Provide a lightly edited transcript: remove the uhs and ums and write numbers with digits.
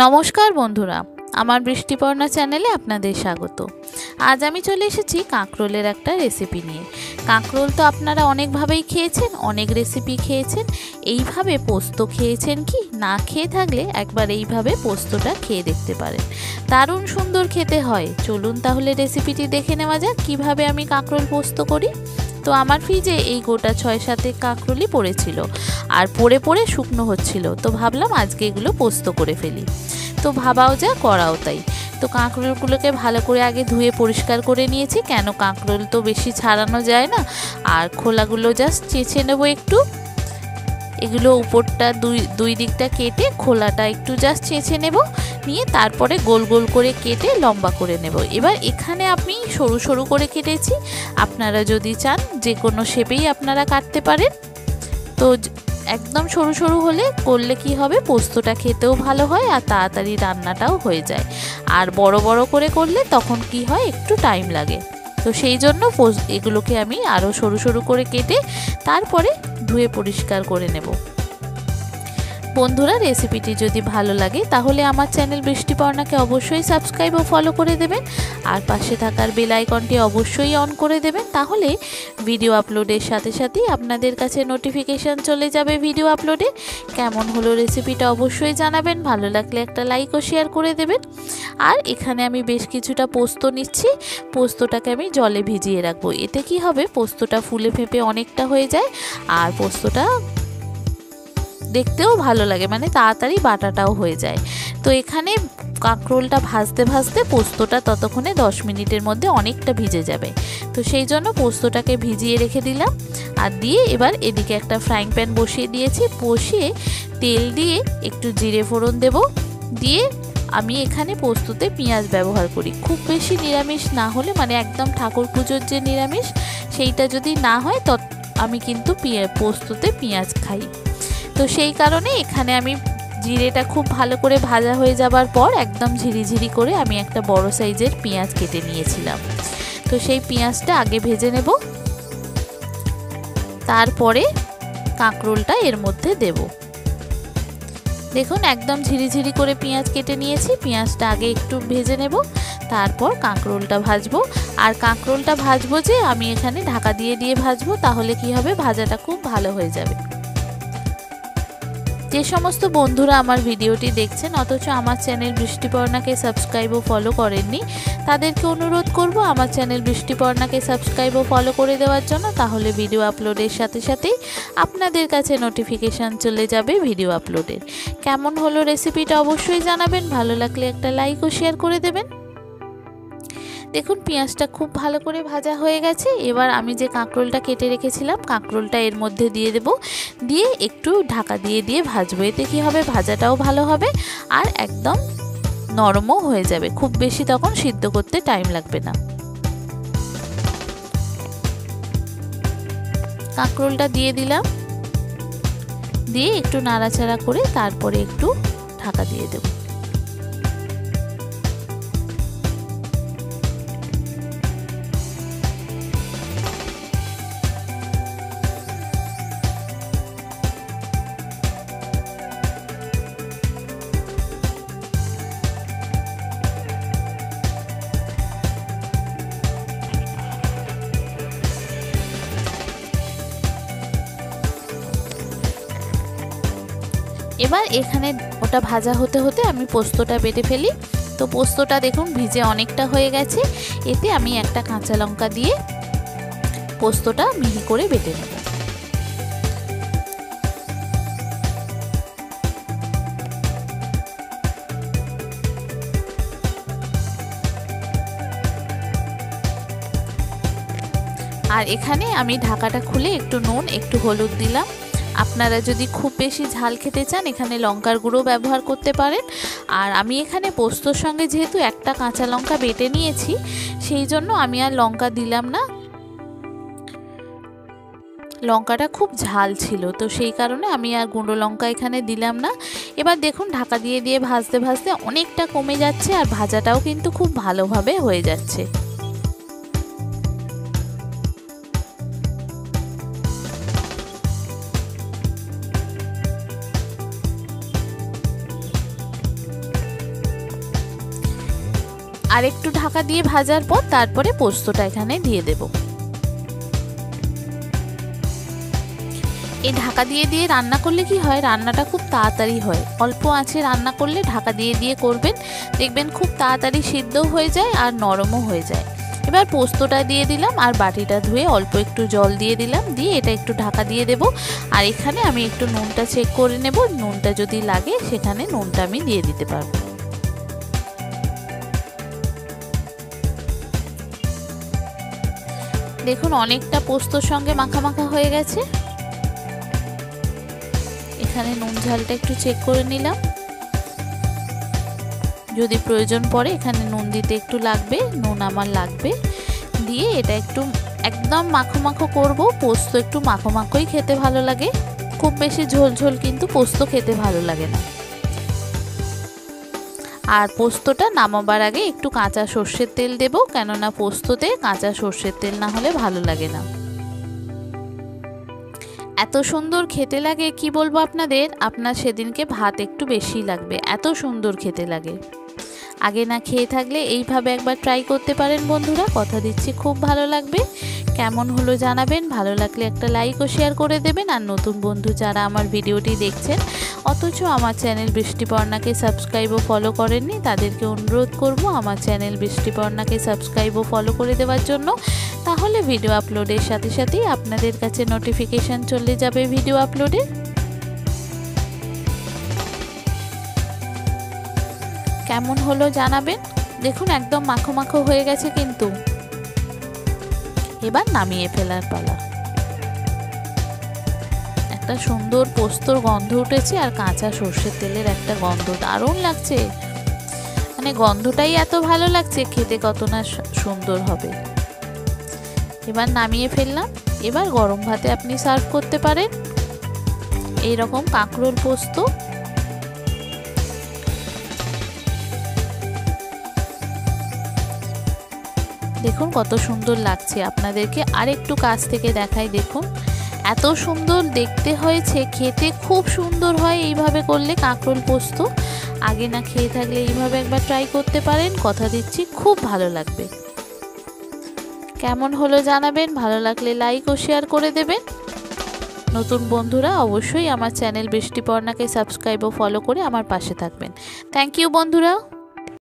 নমস্কার বন্ধুরা, আমার বৃষ্টিপর্ণা চ্যানেলে আপনাদের স্বাগত। আজ আমি চলে এসেছি কাঁকরোলের একটা রেসিপি নিয়ে। কাঁকরোল তো আপনারা অনেকভাবেই খেয়েছেন, অনেক রেসিপি খেয়েছেন। এইভাবে পোস্ত খেয়েছেন কি? না খেয়ে থাকলে একবার এইভাবে পোস্তটা খেয়ে দেখতে পারেন, দারুণ সুন্দর খেতে হয়। চলুন তাহলে রেসিপিটি দেখে নেওয়া যাক কিভাবে আমি কাঁকরোল পোস্ত করি। তো আমার ফ্রিজে এই গোটা 6-7 কাঁকরোলই পড়েছিল, আর পড়ে পড়ে শুকনো হচ্ছিল। তো ভাবলাম আজকে এগুলো পোস্ত করে ফেলি। তো ভাবাও যা করাও তাই। তো কাঁকরোলগুলোকে ভালো করে আগে ধুয়ে পরিষ্কার করে নিয়েছি, কেন কাঁকরোল তো বেশি ছাড়ানো যায় না। আর খোলাগুলো জাস্ট চেঁচে নেবো একটু। এগুলো উপরটা দুই দিকটা কেটে খোলাটা একটু জাস্ট চেঁচে নেব, নিয়ে তারপরে গোল গোল করে কেটে লম্বা করে নেব। এবার এখানে আমি সরু সরু করে কেটেছি, আপনারা যদি চান যে কোনো শেপেই আপনারা কাটতে পারেন। তো একদম সরু সরু হলে করলে কি হবে, পোস্তটা খেতেও ভালো হয় আর তাড়াতাড়ি রান্নাটাও হয়ে যায়। আর বড় বড় করে করলে তখন কি হয়, একটু টাইম লাগে। তো সেই জন্য এগুলোকে আমি আরও সরু সরু করে কেটে তারপরে ধুয়ে পরিষ্কার করে নেব। বন্ধুরা, রেসিপিটি যদি ভালো লাগে তাহলে আমার চ্যানেল বৃষ্টিপর্ণাকে অবশ্যই সাবস্ক্রাইব ও ফলো করে দেবেন, আর পাশে থাকার বেল আইকনটি অবশ্যই অন করে দেবেন। তাহলে ভিডিও আপলোডের সাথে সাথেই আপনাদের কাছে নোটিফিকেশান চলে যাবে ভিডিও আপলোডে। কেমন হলো রেসিপিটা অবশ্যই জানাবেন, ভালো লাগলে একটা লাইক ও শেয়ার করে দেবেন। আর এখানে আমি বেশ কিছুটা পোস্ত নিচ্ছি, পোস্তটাকে আমি জলে ভিজিয়ে রাখবো। এতে কি হবে, পোস্তটা ফুলে ফেঁপে অনেকটা হয়ে যায়, আর পোস্তটা দেখতেও ভালো লাগে, মানে তাড়াতাড়ি বাটাটাও হয়ে যায়। তো এখানে কাঁকরোলটা ভাজতে ভাজতে পোস্তটা ততক্ষণে 10 মিনিটের মধ্যে অনেকটা ভিজে যাবে। তো সেই জন্য পোস্তটাকে ভিজিয়ে রেখে দিলাম। আর দিয়ে এবার এদিকে একটা ফ্রাইং প্যান বসিয়ে দিয়েছি, বসিয়ে তেল দিয়ে একটু জিরে ফোড়ন দেব। দিয়ে আমি এখানে পোস্ততে পেঁয়াজ ব্যবহার করি, খুব বেশি নিরামিষ না হলে, মানে একদম ঠাকুর পুজোর যে নিরামিষ সেইটা যদি না হয় আমি কিন্তু পোস্ততে পেঁয়াজ খাই। তো সেই কারণে এখানে আমি জিরেটা খুব ভালো করে ভাজা হয়ে যাবার পর একদম ঝিরিঝিরি করে আমি একটা বড় সাইজের পেঁয়াজ কেটে নিয়েছিলাম। তো সেই পেঁয়াজটা আগে ভেজে নেব, তারপরে কাঁকরোলটা এর মধ্যে দেব। দেখুন একদম ঝিরিঝিরি করে পেঁয়াজ কেটে নিয়েছি, পেঁয়াজটা আগে একটু ভেজে নেব, তারপর কাঁকরোলটা ভাজবো। আর কাঁকরোলটা ভাজবো যে আমি এখানে ঢাকা দিয়ে দিয়ে ভাজবো, তাহলে কি হবে, ভাজাটা খুব ভালো হয়ে যাবে। যে সমস্ত বন্ধুরা আমার ভিডিওটি দেখছেন অথচ আমার চ্যানেল বৃষ্টিপর্ণাকে সাবস্ক্রাইব ও ফলো করেননি, তাদেরকে অনুরোধ করব আমার চ্যানেল বৃষ্টিপর্ণাকে সাবস্ক্রাইব ও ফলো করে দেওয়ার জন্য। তাহলে ভিডিও আপলোডের সাথে সাথেই আপনাদের কাছে নোটিফিকেশান চলে যাবে ভিডিও আপলোডের। কেমন হলো রেসিপিটা অবশ্যই জানাবেন, ভালো লাগলে একটা লাইক ও শেয়ার করে দেবেন। দেখুন পেঁয়াজটা খুব ভালো করে ভাজা হয়ে গেছে। এবার আমি যে কাঁকরোলটা কেটে রেখেছিলাম, কাঁকরোলটা এর মধ্যে দিয়ে দেব, দিয়ে একটু ঢাকা দিয়ে দিয়ে ভাজবো। এতে কি হবে, ভাজাটাও ভালো হবে আর একদম নরমও হয়ে যাবে, খুব বেশি তখন সিদ্ধ করতে টাইম লাগবে না। কাঁকরোলটা দিয়ে দিলাম, দিয়ে একটু নাড়াচাড়া করে তারপরে একটু ঢাকা দিয়ে দেব। এবার এখানে ওটা ভাজা হতে হতে আমি পোস্তটা বেটে ফেলি। তো পোস্তটা দেখুন ভিজে অনেকটা হয়ে গেছে, এতে আমি একটা কাঁচা লঙ্কা দিয়ে পোস্তটা মিহি করে বেটে নেব। আর এখানে আমি ঢাকাটা খুলে একটু নুন একটু হলুদ দিলাম। আপনারা যদি খুব বেশি ঝাল খেতে চান এখানে লঙ্কার গুঁড়ো ব্যবহার করতে পারেন। আর আমি এখানে পোস্তর সঙ্গে যেহেতু একটা কাঁচা লঙ্কা বেটে নিয়েছি, সেই জন্য আমি আর লঙ্কা দিলাম না, লঙ্কাটা খুব ঝাল ছিল, তো সেই কারণে আমি আর গুঁড়ো লঙ্কা এখানে দিলাম না। এবার দেখুন ঢাকা দিয়ে দিয়ে ভাজতে ভাজতে অনেকটা কমে যাচ্ছে, আর ভাজাটাও কিন্তু খুব ভালোভাবে হয়ে যাচ্ছে। আর একটু ঢাকা দিয়ে ভাজার পর তারপরে পোস্তটা এখানে দিয়ে দেব। এই ঢাকা দিয়ে দিয়ে রান্না করলে কি হয়, রান্নাটা খুব তাড়াতাড়ি হয়। অল্প আঁচে রান্না করলে ঢাকা দিয়ে দিয়ে করবেন, দেখবেন খুব তাড়াতাড়ি সিদ্ধও হয়ে যায় আর নরমও হয়ে যায়। এবার পোস্তটা দিয়ে দিলাম আর বাটিটা ধুয়ে অল্প একটু জল দিয়ে দিলাম, দিয়ে এটা একটু ঢাকা দিয়ে দেব। আর এখানে আমি একটু নুনটা চেক করে নেব, নুনটা যদি লাগে সেখানে নুনটা আমি দিয়ে দিতে পারবো। দেখুন অনেকটা পোস্তর সঙ্গে মাখা মাখা হয়ে গেছে। এখানে নুন ঝালটা একটু চেক করে নিলাম, যদি প্রয়োজন পড়ে এখানে নুন দিতে একটু লাগবে, নুন আমার লাগবে। দিয়ে এটা একটু একদম মাখো মাখো করব। পোস্ত একটু মাখো মাখোই খেতে ভালো লাগে, খুব বেশি ঝোল ঝোল কিন্তু পোস্ত খেতে ভালো লাগে না। আর পোস্তটা নামাবার আগে একটু কাঁচা সর্ষের তেল দেব, কেননা পোস্ততে কাঁচা সর্ষের তেল না হলে ভালো লাগে না। এত সুন্দর খেতে লাগে কি বলবো আপনাদের, আপনার সেদিনকে ভাত একটু বেশি লাগবে, এত সুন্দর খেতে লাগে। আগে না খেয়ে থাকলে এইভাবে একবার ট্রাই করতে পারেন বন্ধুরা, কথা দিচ্ছি খুব ভালো লাগবে। কেমন হলো জানাবেন, ভালো লাগলে একটা লাইক ও শেয়ার করে দেবেন। আর নতুন বন্ধু যারা আমার ভিডিওটি দেখছেন অথচ আমার চ্যানেল বৃষ্টিপর্ণাকে সাবস্ক্রাইব ও ফলো করেননি, তাদেরকে অনুরোধ করব আমার চ্যানেল বৃষ্টিপর্ণাকে সাবস্ক্রাইব ও ফলো করে দেওয়ার জন্য। তাহলে ভিডিও আপলোডের সাথে সাথেই আপনাদের কাছে নোটিফিকেশন চলে যাবে ভিডিও আপলোডের। কেমন হলো জানাবেন। দেখুন একদম মাখো মাখো হয়ে গেছে কিন্তু। এবার নামিয়ে ফেলার পালা। একটা সুন্দর পোস্তর গন্ধ উঠেছে আর কাঁচা সর্ষের তেলের একটা গন্ধ, দারুণ লাগছে। মানে গন্ধটাই এত ভালো লাগছে, খেতে কত না সুন্দর হবে। এবার নামিয়ে ফেললাম। এবার গরম ভাতে আপনি সার্ভ করতে পারেন এইরকম কাঁকরোল পোস্ত। দেখুন কত সুন্দর লাগছে, আপনাদেরকে আরেকটু কাছ থেকে দেখাই। দেখুন এত সুন্দর দেখতে হয়েছে, খেতে খুব সুন্দর হয় এইভাবে করলে কাঁকরোল পোস্ত। আগে না খেয়ে থাকলে এইভাবে একবার ট্রাই করতে পারেন, কথা দিচ্ছি খুব ভালো লাগবে। কেমন হলো জানাবেন, ভালো লাগলে লাইক ও শেয়ার করে দেবেন। নতুন বন্ধুরা অবশ্যই আমার চ্যানেল বৃষ্টিপর্ণাকে সাবস্ক্রাইব ও ফলো করে আমার পাশে থাকবেন। থ্যাংক ইউ বন্ধুরা।